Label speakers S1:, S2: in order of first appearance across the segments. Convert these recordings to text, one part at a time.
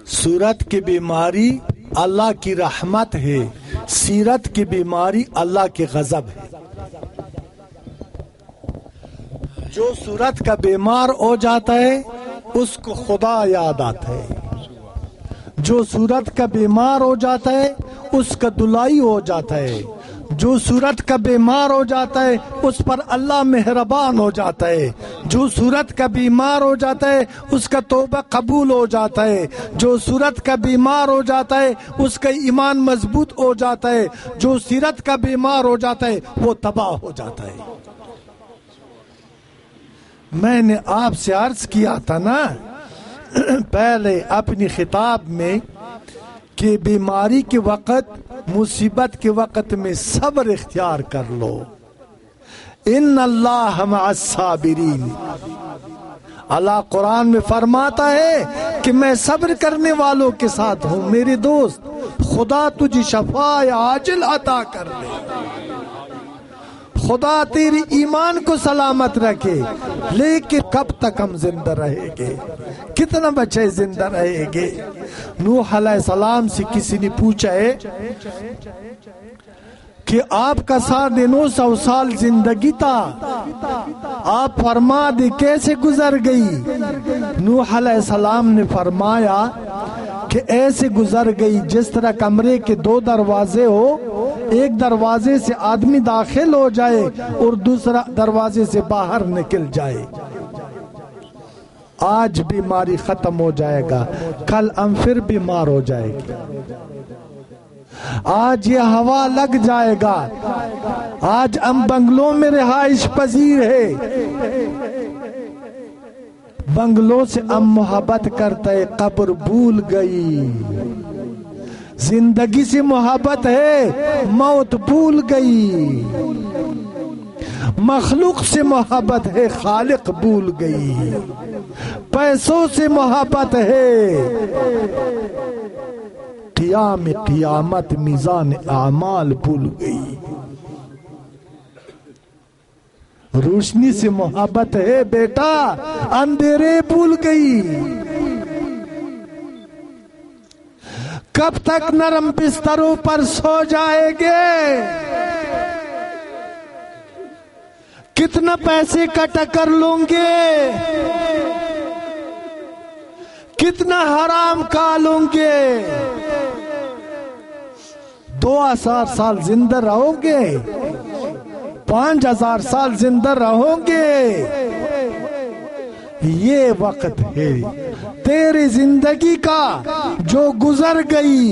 S1: صورت کی بیماری اللہ کی رحمت ہے، سیرت کی بیماری اللہ کی غضب ہے۔ جو صورت کا بیمار ہو جاتا ہے اس کو خدا یاد آتا ہے، جو صورت کا بیمار ہو جاتا ہے اس کا دلائی ہو جاتا ہے، جو صورت کا بیمار ہو جاتا ہے اس پر اللہ مہربان ہو جاتا ہے، جو صورت کا بیمار ہو جاتا ہے اس کا توبہ قبول ہو جاتا ہے، جو صورت کا بیمار ہو جاتا ہے اس کا ایمان مضبوط ہو جاتا ہے، جو صورت کا بیمار ہو جاتا ہے وہ تباہ ہو جاتا ہے۔ میں نے آپ سے عرض کیا تھا نا پہلے اپنی خطاب میں کہ بیماری کے وقت، مصیبت کے وقت میں صبر اختیار کر لو۔ ان اللہ مع الصابرین، اللہ قرآن میں فرماتا ہے کہ میں صبر کرنے والوں کے ساتھ ہوں۔ میرے دوست، خدا تجھے شفاء عاجل عطا کر دے، خدا تیری ایمان کو سلامت رکھے، لیکن کب تک ہم زندہ رہیں گے؟ کتنا بچے زندہ رہیں گے؟ نوح علیہ السلام سے کسی نے پوچھا ہے کہ آپ کا 950 سال زندگی تھا، آپ فرما دے کیسے گزر گئی؟ نوح علیہ السلام نے فرمایا کہ ایسے گزر گئی جس طرح کمرے کے 2 دروازے ہو، ایک دروازے سے آدمی داخل ہو جائے اور دوسرا دروازے سے باہر نکل جائے۔ آج بیماری ختم ہو جائے گا، کل ہم پھر بیمار ہو جائے گی۔ آج یہ ہوا لگ جائے گا، آج ہم بنگلوں میں رہائش پذیر ہے، بنگلوں سے ہم محبت کرتے، قبر بھول گئی۔ زندگی سے محبت ہے، موت بھول گئی۔ مخلوق سے محبت ہے، خالق بھول گئی۔ پیسوں سے محبت ہے، قیامت میزان اعمال بھول گئی۔ روشنی سے محبت ہے بیٹا، اندھیرے بھول گئی۔ کب تک نرم بستروں پر سو جائے گے؟ کتنا پیسے کٹا کر لوں گے؟ کتنا حرام کھا لوں گے؟ 2000 سال زندہ رہو گے؟ 5000 سال زندہ رہو گے؟ یہ وقت ہے تیری زندگی کا جو گزر گئی،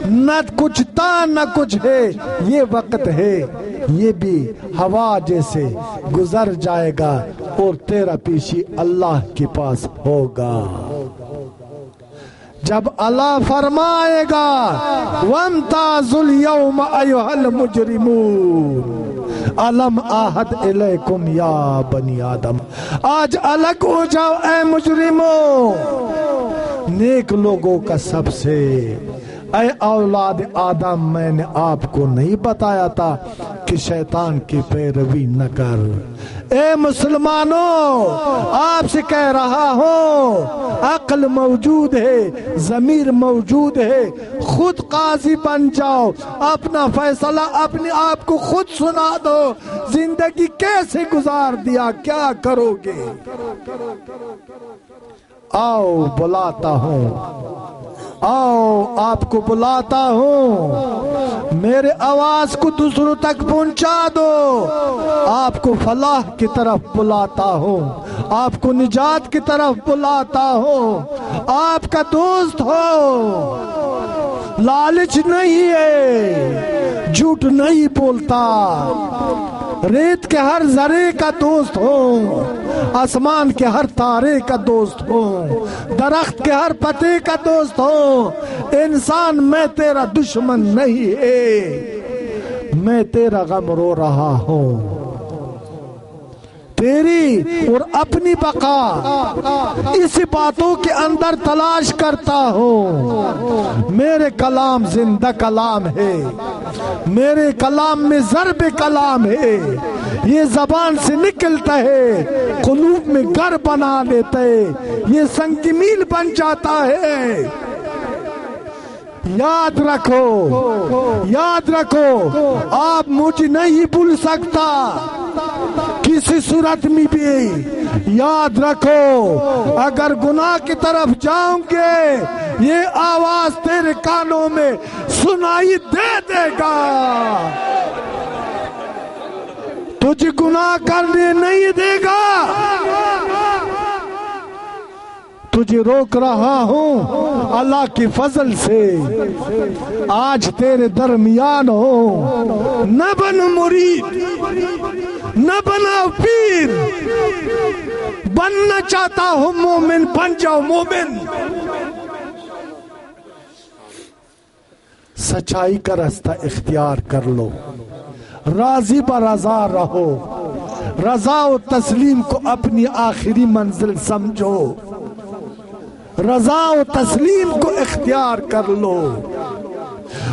S1: نہ کچھ تھا نہ کچھ ہے، یہ وقت ہے، یہ بھی ہوا جیسے گزر جائے گا اور تیرا پیشی اللہ کے پاس ہوگا۔ جب اللہ فرمائے گا وَامْتَازُوا الْيَوْمَ أَيُّهَا الْمُجْرِمُونَ أَلَمْ أَعْهَدْ إِلَيْكُمْ يَا بَنِي آدم، آج الگ ہو جاؤ اے مجرموں۔ نیک لوگوں کا سب سے، اے اولاد آدم، میں نے آپ کو نہیں بتایا تھا کہ شیطان کی پیروی نہ کر۔ اے مسلمانوں، آپ سے کہہ رہا ہوں، عقل موجود ہے، ضمیر موجود ہے، خود قاضی بن جاؤ، اپنا فیصلہ اپنے آپ کو خود سنا دو۔ زندگی کیسے گزار دیا، کیا کرو گے؟ آؤ بلاتا ہوں، آؤ آپ کو بلاتا ہوں، میرے آواز کو دوسروں تک پہنچا دو۔ آپ کو فلاح کی طرف بلاتا ہوں، آپ کو نجات کی طرف بلاتا ہوں، آپ کا دوست ہو، لالچ نہیں ہے، جھوٹ نہیں بولتا، ریت کے ہر ذرے کا دوست ہوں، آسمان کے ہر تارے کا دوست ہوں، درخت کے ہر پتے کا دوست ہوں۔ انسان، میں تیرا دشمن نہیں ہے، میں تیرا غم رو رہا ہوں، تیری اور اپنی بقا اس باتوں کے اندر تلاش کرتا ہوں۔ میرے کلام زندہ کلام ہے، میرے کلام میں ضرب کلام ہے، یہ زبان سے نکلتا ہے، قلوب میں گھر بنا لیتا ہے، یہ سنگ میل بن جاتا ہے۔ یاد رکھو، یاد رکھو، آپ مجھے نہیں بھول سکتا کسی صورت میں بھی۔ یاد رکھو اگر گناہ کی طرف جاؤں گے یہ آواز تیرے کانوں میں سنائی دے گا، تجھے گناہ کرنے نہیں دے گا۔ تجھے روک رہا ہوں اللہ کی فضل سے، آج تیرے درمیان ہوں، نہ بن مرید، نہ بنا پیر، بننا چاہتا ہوں مومن، بن جاؤ مومن۔ سچائی کا راستہ اختیار کر لو، راضی برضا رہو، رضا و تسلیم کو اپنی آخری منزل سمجھو، رضا و تسلیم کو اختیار کر لو۔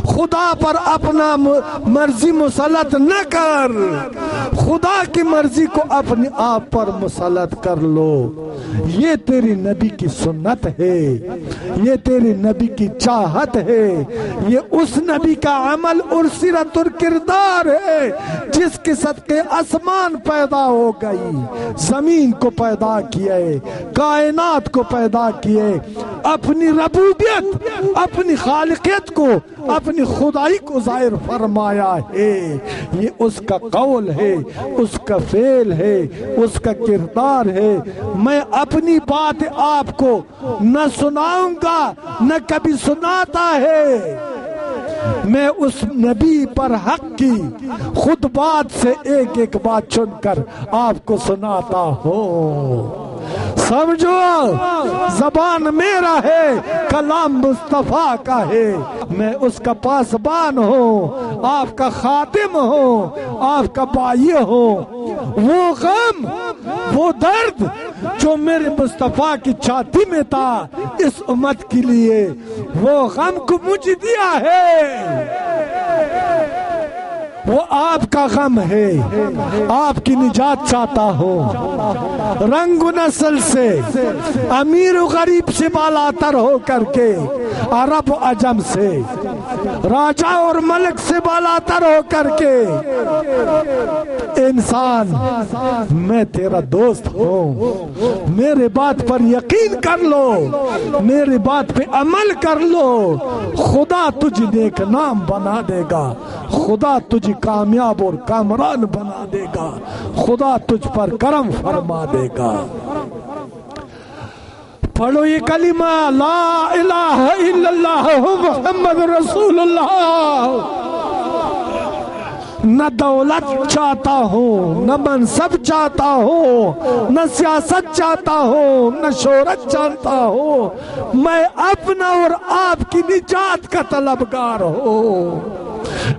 S1: خدا پر اپنا مرضی مسلط نہ کر، خدا کی مرضی کو اپنے آپ پر مسلط کر لو۔ یہ تیری نبی کی سنت ہے، یہ تیری نبی کی چاہت ہے، یہ اس نبی کا عمل اور سیرت اور کردار ہے جس کے صدقے آسمان پیدا ہو گئی، زمین کو پیدا کیے، کائنات کو پیدا کیے، اپنی ربوبیت، اپنی خالقیت کو، اپنی خدائی کو ظاہر فرمایا ہے۔ یہ اس کا قول ہے، اس کا فعل ہے، اس کا کردار ہے۔ میں اپنی بات آپ کو نہ سناؤں گا، نہ کبھی سناتا ہے، میں اس نبی پر حق کی خود بات سے ایک ایک بات چن کر آپ کو سناتا ہوں۔ سمجھو زبان میرا ہے، کلام مصطفیٰ کا ہے، میں اس کا پاسبان ہوں، آپ کا خادم ہوں، آپ کا بائی ہوں۔ وہ غم، وہ درد جو میرے مصطفیٰ کی چھاتی میں تھا اس امت کے لیے، وہ غم کو مجھے دیا ہے، وہ آپ کا غم ہے، آپ کی نجات چاہتا ہوں۔ رنگ و نسل سے، امیر و غریب سے بالاتر ہو کر کے، عرب و عجم سے، راجہ اور ملک سے بالاتر ہو کر کے، انسان میں تیرا دوست ہوں، میرے بات پر یقین کر لو، میری بات پہ عمل کر لو، خدا تجھے نیک نام بنا دے گا، خدا تجھے کامیاب اور کامران بنا دے گا، خدا تجھ پر کرم فرما دے گا۔ پڑھو یہ کلمہ لا الہ الا اللہ محمد رسول اللہ۔ نہ دولت چاہتا ہوں، نہ منصب چاہتا ہوں، نہ سیاست چاہتا ہوں، نہ شہرت چاہتا ہوں، میں اپنا اور آپ کی نجات کا طلبگار ہوں۔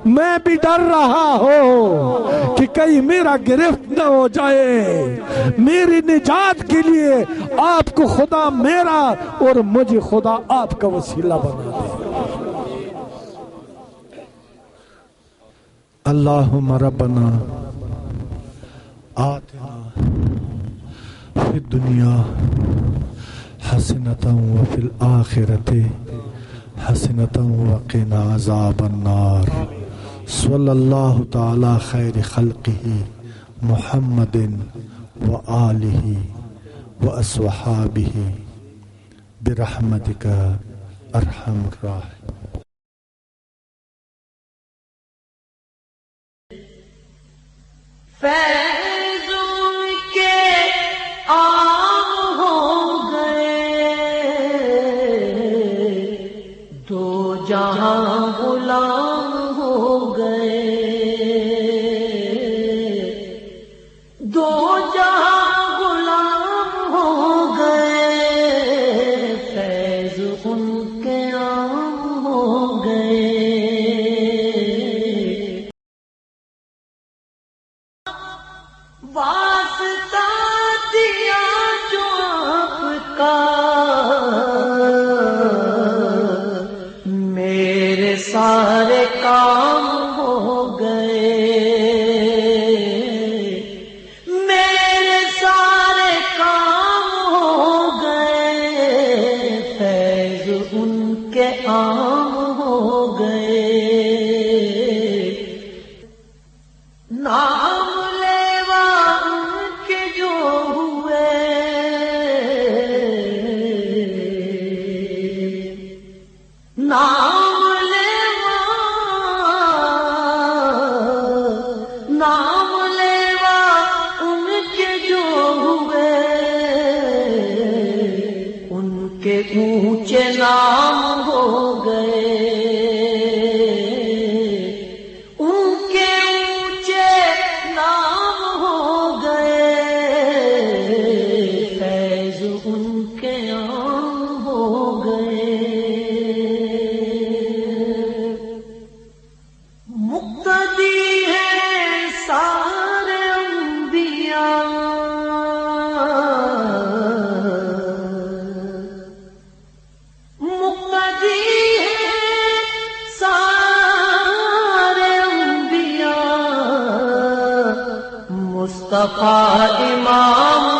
S1: میں بھی ڈر رہا ہوں کہ کہیں میرا گرفت نہ ہو جائے، میری نجات کے لیے آپ کو خدا میرا اور مجھے خدا آپ کا وسیلہ بنا دے۔ اللہم ربنا آتنا فی الدنیا حسنة وفی الآخرة حسنة وقنا عذاب النار۔ صلی اللہ تعالی خیر خلقہ محمد وآلہ واصحابہ برحمتک ارحم الراحمین۔
S2: فیضوں کے عام ہو گئے، دو جہاں غلام ہو گئے، دو جہاں غلام ہو گئے، فیض ان کے عام ہو گئے۔ واسطہ دیا جو آپ کا میرے سارے کام ہو گئے، میرے مصطفیٰ امام